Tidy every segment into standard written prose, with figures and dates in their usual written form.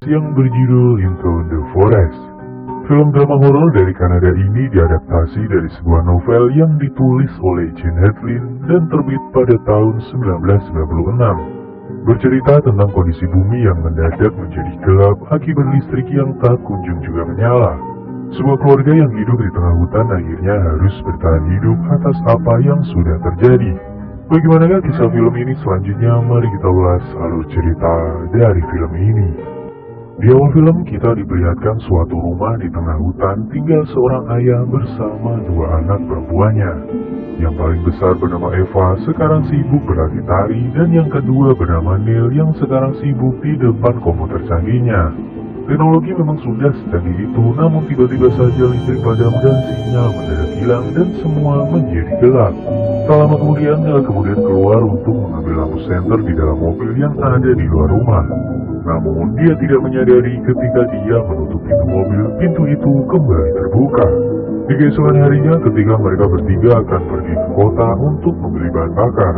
yang berjudul Into the Forest. Film drama horor dari Kanada ini diadaptasi dari sebuah novel yang ditulis oleh Jean Hadlin dan terbit pada tahun 1996. Bercerita tentang kondisi bumi yang mendadak menjadi gelap akibat listrik yang tak kunjung juga menyala. Sebuah keluarga yang hidup di tengah hutan akhirnya harus bertahan hidup atas apa yang sudah terjadi. Bagaimanakah kisah film ini selanjutnya? Mari kita ulas alur cerita dari film ini. Di awal film kita diperlihatkan suatu rumah di tengah hutan tinggal seorang ayah bersama dua anak perempuannya. Yang paling besar bernama Eva sekarang sibuk berlatih tari dan yang kedua bernama Neil yang sekarang sibuk di depan komputer canggihnya. Teknologi memang sudah secanggih itu, namun tiba-tiba saja listrik padam dan sinyal mendadak hilang dan semua menjadi gelap. Tak lama kemudian Neil keluar untuk mengambil lampu senter di dalam mobil yang ada di luar rumah. Namun dia tidak menyadari ketika dia menutup pintu mobil, pintu itu kembali terbuka. Di keesokan harinya ketika mereka bertiga akan pergi ke kota untuk membeli bahan bakar,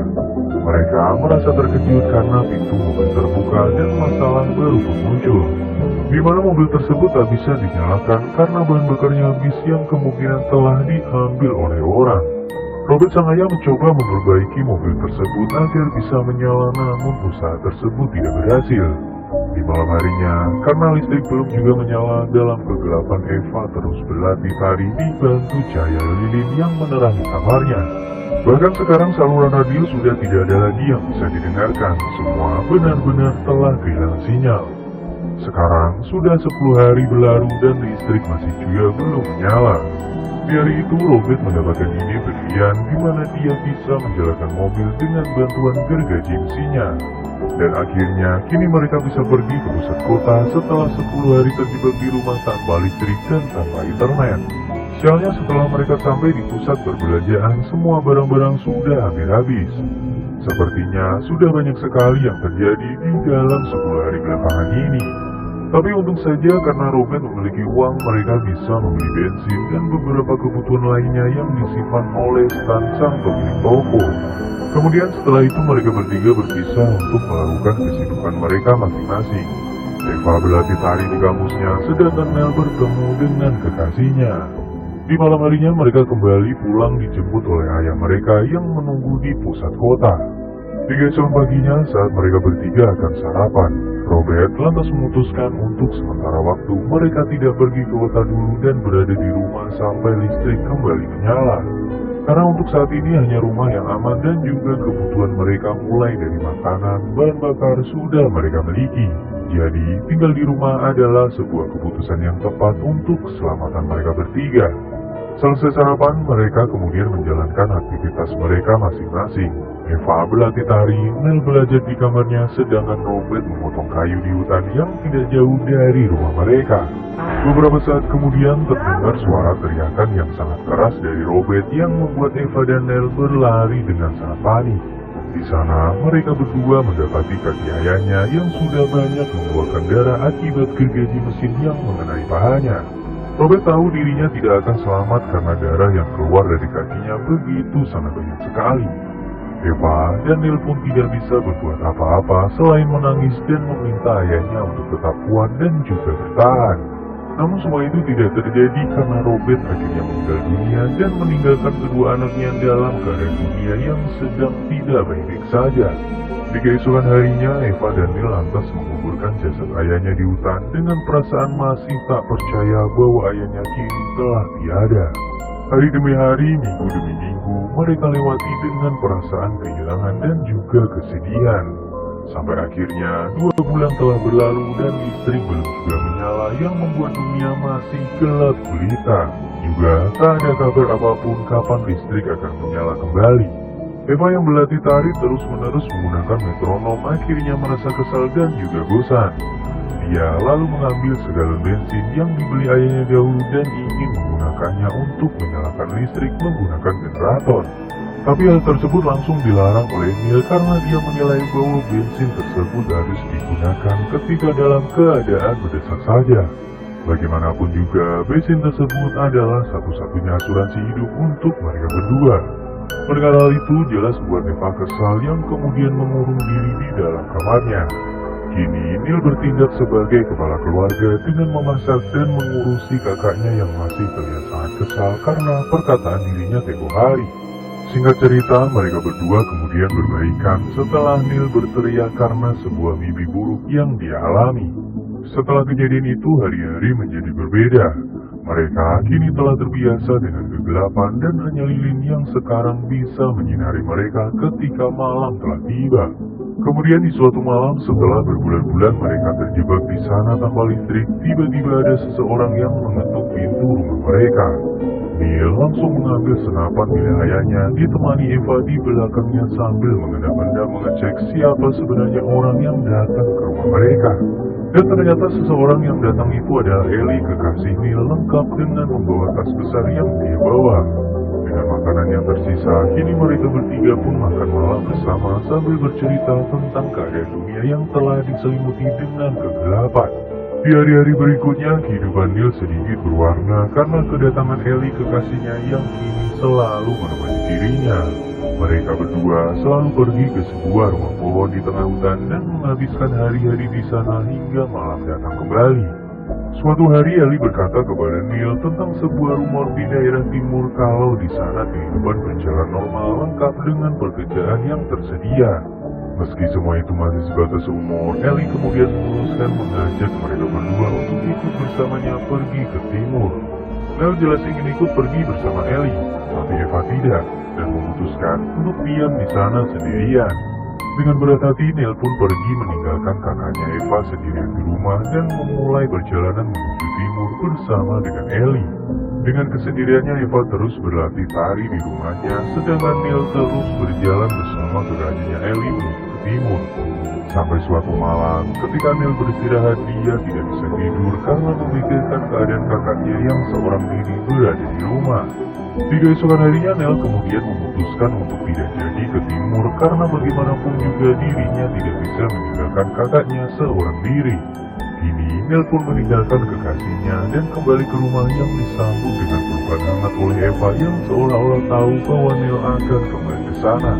mereka merasa terkejut karena pintu mobil terbuka dan masalah baru pun muncul. Di mana mobil tersebut tak bisa dinyalakan karena bahan bakarnya habis yang kemungkinan telah diambil oleh orang. Robert sang ayah mencoba memperbaiki mobil tersebut agar bisa menyala, namun usaha tersebut tidak berhasil. Di malam harinya, karena listrik belum juga menyala, dalam kegelapan Eva terus berlatih tari dibantu cahaya lilin yang menerangi kamarnya. Bahkan sekarang saluran radio sudah tidak ada lagi yang bisa didengarkan, semua benar-benar telah kehilangan sinyal. Sekarang sudah 10 hari berlalu dan listrik masih juga belum menyala. Di hari itu Robert mendapatkan ide brilian di mana dia bisa menjalankan mobil dengan bantuan gergaji mesinnya. Dan akhirnya kini mereka bisa pergi ke pusat kota setelah 10 hari terjebak di rumah tanpa listrik dan tanpa internet. Sialnya setelah mereka sampai di pusat perbelanjaan, semua barang-barang sudah hampir habis. Sepertinya sudah banyak sekali yang terjadi di dalam 10 hari belakangan ini. Tapi untung saja karena Robert memiliki uang, mereka bisa membeli bensin dan beberapa kebutuhan lainnya yang disimpan oleh Stan sang pemilik toko. Kemudian setelah itu mereka bertiga berpisah untuk melakukan kesibukan mereka masing-masing. Eva berlatih tari di kampusnya, sedangkan Neil bertemu dengan kekasihnya. Di malam harinya mereka kembali pulang dijemput oleh ayah mereka yang menunggu di pusat kota. Di keesokan paginya saat mereka bertiga akan sarapan, Robert lantas memutuskan untuk sementara waktu mereka tidak pergi ke kota dulu dan berada di rumah sampai listrik kembali menyala. Karena untuk saat ini hanya rumah yang aman dan juga kebutuhan mereka mulai dari makanan, bahan bakar sudah mereka miliki. Jadi tinggal di rumah adalah sebuah keputusan yang tepat untuk keselamatan mereka bertiga. Selesai sarapan, mereka kemudian menjalankan aktivitas mereka masing-masing. Eva berlatih tari, Neil belajar di kamarnya, sedangkan Robert memotong kayu di hutan yang tidak jauh dari rumah mereka. Beberapa saat kemudian terdengar suara teriakan yang sangat keras dari Robert yang membuat Eva dan Neil berlari dengan sangat panik. Di sana, mereka berdua mendapati kaki ayahnya yang sudah banyak mengeluarkan darah akibat gergaji mesin yang mengenai pahanya. Robert tahu dirinya tidak akan selamat karena darah yang keluar dari kakinya begitu sangat banyak sekali. Eva dan Neil pun tidak bisa berbuat apa-apa selain menangis dan meminta ayahnya untuk tetap kuat dan juga bertahan. Namun semua itu tidak terjadi karena Robert akhirnya meninggal dunia dan meninggalkan kedua anaknya dalam keadaan dunia yang sedang tidak baik-baik saja. Di keesokan harinya, Eva dan Neil lantas menguburkan jasad ayahnya di hutan dengan perasaan masih tak percaya bahwa ayahnya kini telah tiada. Hari demi hari, minggu demi minggu, mereka lewati dengan perasaan kehilangan dan juga kesedihan. Sampai akhirnya 2 bulan telah berlalu dan listrik belum juga menyala yang membuat dunia masih gelap gulita. Juga tak ada kabar apapun kapan listrik akan menyala kembali. Eva yang berlatih tari terus-menerus menggunakan metronom akhirnya merasa kesal dan juga bosan. Dia lalu mengambil segalon bensin yang dibeli ayahnya dahulu dan ingin menggunakannya untuk menyalakan listrik menggunakan generator. Tapi hal tersebut langsung dilarang oleh Neil karena dia menilai bahwa bensin tersebut harus digunakan ketika dalam keadaan mendesak saja. Bagaimanapun juga, bensin tersebut adalah satu-satunya asuransi hidup untuk mereka berdua. Mendengar hal itu jelas membuat Eva kesal yang kemudian mengurung diri di dalam kamarnya. Kini Neil bertindak sebagai kepala keluarga dengan memasak dan mengurusi kakaknya yang masih terlihat sangat kesal karena perkataan dirinya tempo hari. Singkat cerita, mereka berdua kemudian berbaikan setelah Neil berteriak karena sebuah mimpi buruk yang dia alami. Setelah kejadian itu, hari-hari menjadi berbeda. Mereka kini telah terbiasa dengan kegelapan dan hanya lilin yang sekarang bisa menyinari mereka ketika malam telah tiba. Kemudian di suatu malam setelah berbulan-bulan mereka terjebak di sana tanpa listrik, tiba-tiba ada seseorang yang mengetuk pintu rumah mereka. Neil langsung mengambil senapan milik ayahnya, ditemani Eva di belakangnya sambil mengendap-endap mengecek siapa sebenarnya orang yang datang ke rumah mereka. Dan ternyata seseorang yang datang itu adalah Ellie, kekasih Neil, lengkap dengan membawa tas besar yang dia bawa. Dengan makanan yang tersisa, kini mereka bertiga pun makan malam bersama sambil bercerita tentang keadaan dunia yang telah diselimuti dengan kegelapan. Di hari-hari berikutnya, kehidupan Neil sedikit berwarna karena kedatangan Ellie, kekasihnya, yang kini selalu menemani dirinya. Mereka berdua selalu pergi ke sebuah rumah pohon di tengah hutan dan menghabiskan hari-hari di sana hingga malam datang kembali. Suatu hari Ellie berkata kepada Neil tentang sebuah rumor di daerah timur kalau di sana kehidupan berjalan normal lengkap dengan pekerjaan yang tersedia. Meski semua itu masih sebatas umur, Ellie kemudian memutuskan mengajak mereka berdua untuk ikut bersamanya pergi ke timur. Neil jelas ingin ikut pergi bersama Ellie, tapi Eva tidak, dan memutuskan untuk diam di sana sendirian. Dengan berat hati, Neil pun pergi meninggalkan kakaknya Eva sendirian di rumah dan memulai perjalanan menuju timur bersama dengan Ellie. Dengan kesendiriannya, Eva terus berlatih tari di rumahnya, sedangkan Neil terus berjalan bersama kekasihnya Ellie menuju ke timur. Sampai suatu malam, ketika Neil beristirahat, dia tidak bisa tidur karena memikirkan keadaan kakaknya yang seorang diri berada di rumah. Di keesokan harinya, Neil kemudian memutuskan untuk tidak jadi ke timur karena bagaimanapun juga dirinya tidak bisa meninggalkan kakaknya seorang diri. Kini, Neil pun meninggalkan kekasihnya dan kembali ke rumah yang disambut dengan pelukan hangat oleh Eva yang seolah-olah tahu bahwa Neil akan kembali ke sana.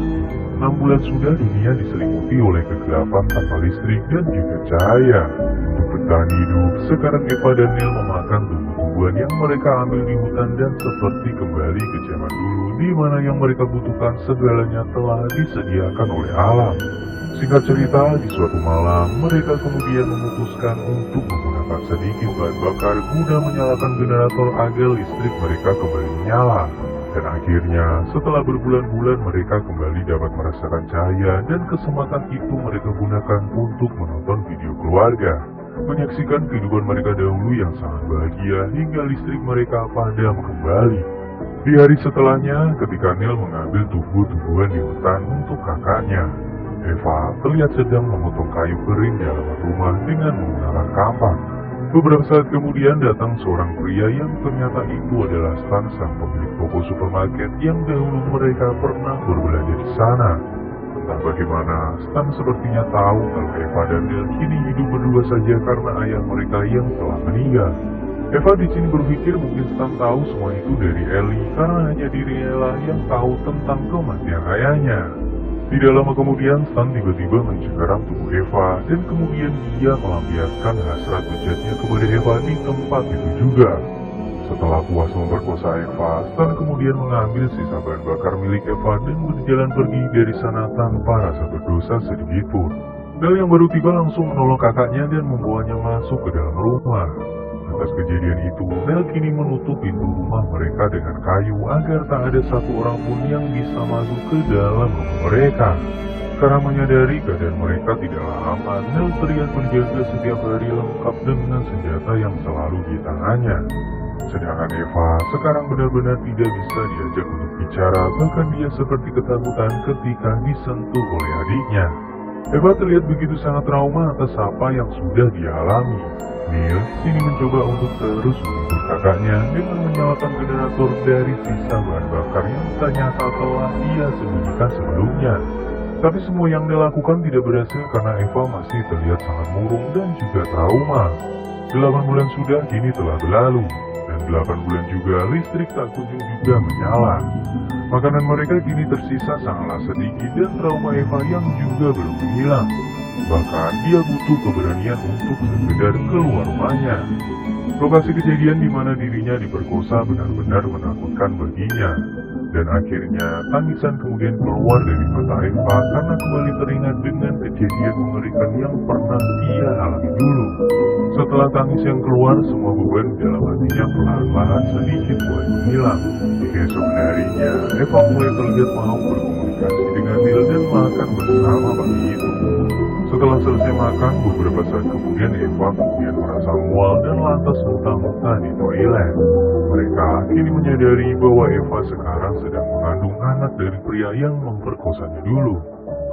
6 bulan sudah dunia diselimuti oleh kegelapan tanpa listrik dan juga cahaya. Untuk bertahan hidup, sekarang Eva dan Neil memakan tumbuh-tumbuhan yang mereka ambil di hutan dan seperti kembali ke zaman dulu di mana yang mereka butuhkan segalanya telah disediakan oleh alam. Singkat cerita, di suatu malam, mereka kemudian memutuskan untuk menggunakan sedikit bahan bakar guna menyalakan generator agar listrik mereka kembali menyala. Dan akhirnya, setelah berbulan-bulan mereka kembali dapat merasakan cahaya dan kesempatan itu mereka gunakan untuk menonton video keluarga. Menyaksikan kehidupan mereka dahulu yang sangat bahagia hingga listrik mereka padam kembali. Di hari setelahnya, ketika Neil mengambil tumbuh-tumbuhan di hutan untuk kakaknya, Eva terlihat sedang memotong kayu kering di halaman rumah dengan menggunakan kapak. Beberapa saat kemudian datang seorang pria yang ternyata itu adalah Stan, sang pemilik toko supermarket yang dahulu mereka pernah berbelanja di sana. Entah bagaimana, Stan sepertinya tahu kalau Eva dan Neil kini hidup berdua saja karena ayah mereka yang telah meninggal. Eva di sini berpikir mungkin Stan tahu semua itu dari Ellie karena hanya dirinya lah yang tahu tentang kematian ayahnya. Tidak lama kemudian, Stan tiba-tiba mencengkeram tubuh Eva dan kemudian dia melampiaskan hasrat bejatnya kepada Eva di tempat itu juga. Setelah puas memperkosa Eva, Stan kemudian mengambil sisa bahan bakar milik Eva dan berjalan pergi dari sana tanpa rasa berdosa sedikit pun. Neil yang baru tiba langsung menolong kakaknya dan membawanya masuk ke dalam rumah. Atas kejadian itu, Neil kini menutup pintu rumah mereka dengan kayu agar tak ada satu orang pun yang bisa masuk ke dalam rumah mereka. Karena menyadari keadaan mereka tidaklah aman, Neil terlihat berjaga setiap hari lengkap dengan senjata yang selalu di tangannya. Sedangkan Eva sekarang benar-benar tidak bisa diajak untuk bicara, bahkan dia seperti ketakutan ketika disentuh oleh adiknya. Eva terlihat begitu sangat trauma atas apa yang sudah dia alami. Neil sini mencoba untuk terus menghibur kakaknya dengan menyalakan generator dari sisa bahan bakar yang ternyata telah dia sembunyikan sebelumnya. Tapi semua yang dia lakukan tidak berhasil karena Eva masih terlihat sangat murung dan juga trauma. 8 bulan sudah kini telah berlalu, dan 8 bulan juga listrik tak kunjung juga menyala. Makanan mereka kini tersisa sangatlah sedikit dan trauma Eva yang juga belum hilang. Bahkan dia butuh keberanian untuk sekedar keluar rumahnya. Lokasi kejadian di mana dirinya diperkosa benar-benar menakutkan baginya. Dan akhirnya tangisan kemudian keluar dari mata Eva karena kembali teringat dengan kejadian mengerikan yang pernah dia alami dulu. Setelah tangis yang keluar, semua beban dalam hatinya perlahan-lahan sedikit mulai menghilang. Di keesokan harinya, Eva mulai terlihat mau berkomunikasi dengan Neil dan makan bersama pagi itu. Setelah selesai makan, beberapa saat kemudian Eva kemudian merasa mual dan lantas muntah-muntah di toilet. Mereka kini menyadari bahwa Eva sekarang sedang mengandung anak dari pria yang memperkosanya dulu.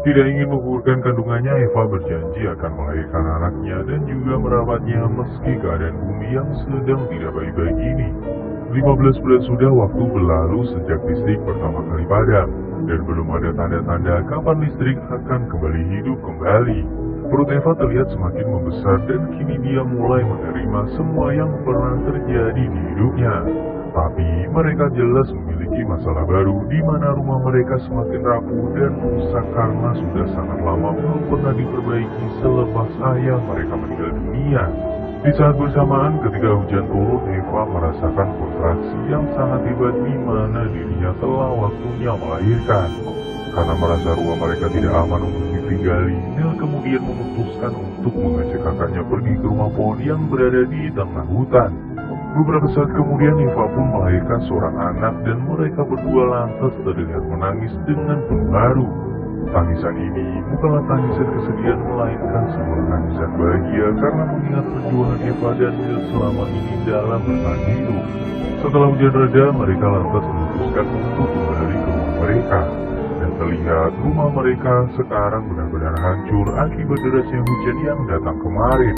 Tidak ingin menggugurkan kandungannya, Eva berjanji akan melahirkan anaknya dan juga merawatnya meski keadaan bumi yang sedang tidak baik-baik ini. 15 bulan sudah waktu berlalu sejak listrik pertama kali padam, dan belum ada tanda-tanda kapan listrik akan kembali hidup kembali. Perut Eva terlihat semakin membesar dan kini dia mulai menerima semua yang pernah terjadi di hidupnya. Tapi mereka jelas memiliki masalah baru di mana rumah mereka semakin rapuh dan rusak karena sudah sangat lama belum pernah diperbaiki selepas ayah mereka meninggal dunia. Di saat bersamaan ketika hujan turun, Eva merasakan kontraksi yang sangat hebat di mana dirinya telah waktunya melahirkan. Karena merasa rumah mereka tidak aman untuk ditinggali, Neil kemudian memutuskan untuk mengajak kakaknya pergi ke rumah pohon yang berada di tengah hutan. Beberapa saat kemudian Eva pun melahirkan seorang anak dan mereka berdua lantas terdengar menangis dengan penuh haru. Tangisan ini bukanlah tangisan kesedihan melainkan sebuah tangisan bahagia karena mengingat perjuangan Eva dan Neil selama ini dalam bertahan hidup. Setelah hujan reda, mereka lantas memutuskan untuk kembali ke rumah mereka. Dan terlihat rumah mereka sekarang benar-benar hancur akibat derasnya hujan yang datang kemarin.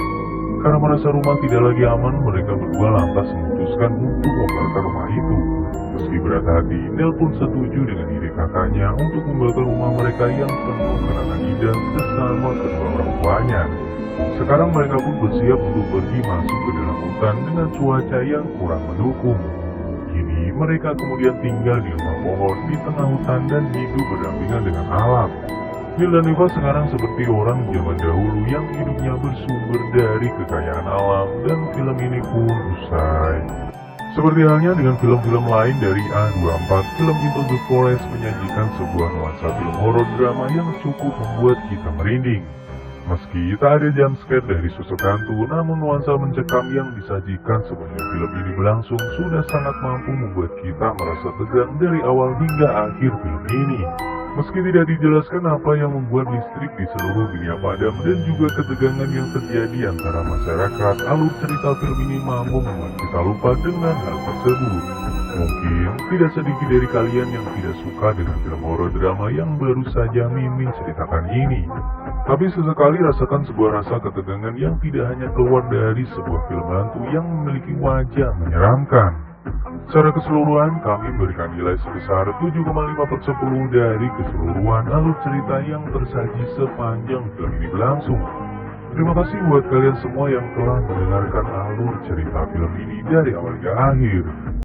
Karena merasa rumah tidak lagi aman, mereka berdua lantas memutuskan untuk membakar rumah itu. Meski berat hati, Neil pun setuju dengan ide kakaknya untuk membakar rumah mereka yang penuh kenangan indah bersama kedua orang tuanya. Sekarang mereka pun bersiap untuk pergi masuk ke dalam hutan dengan cuaca yang kurang mendukung. Kini mereka kemudian tinggal di rumah pohon di tengah hutan dan hidup berdampingan dengan alam. Neil dan Eva sekarang seperti orang zaman dahulu yang hidupnya bersumber dari kekayaan alam, dan film ini pun usai. Seperti halnya dengan film-film lain dari A24, film Into the Forest menyajikan sebuah nuansa film horor drama yang cukup membuat kita merinding. Meski tak ada jumpscare dari sosok hantu, namun nuansa mencekam yang disajikan sepanjang film ini berlangsung sudah sangat mampu membuat kita merasa tegang dari awal hingga akhir film ini. Meski tidak dijelaskan apa yang membuat listrik di seluruh dunia padam dan juga ketegangan yang terjadi antara masyarakat, alur cerita film ini mampu membuat kita lupa dengan hal tersebut. Mungkin tidak sedikit dari kalian yang tidak suka dengan film horor drama yang baru saja Mimin ceritakan ini. Tapi sesekali rasakan sebuah rasa ketegangan yang tidak hanya keluar dari sebuah film hantu yang memiliki wajah menyeramkan. Secara keseluruhan, kami memberikan nilai sebesar 7,5/10 dari keseluruhan alur cerita yang tersaji sepanjang film ini berlangsung. Terima kasih buat kalian semua yang telah mendengarkan alur cerita film ini dari awal hingga akhir.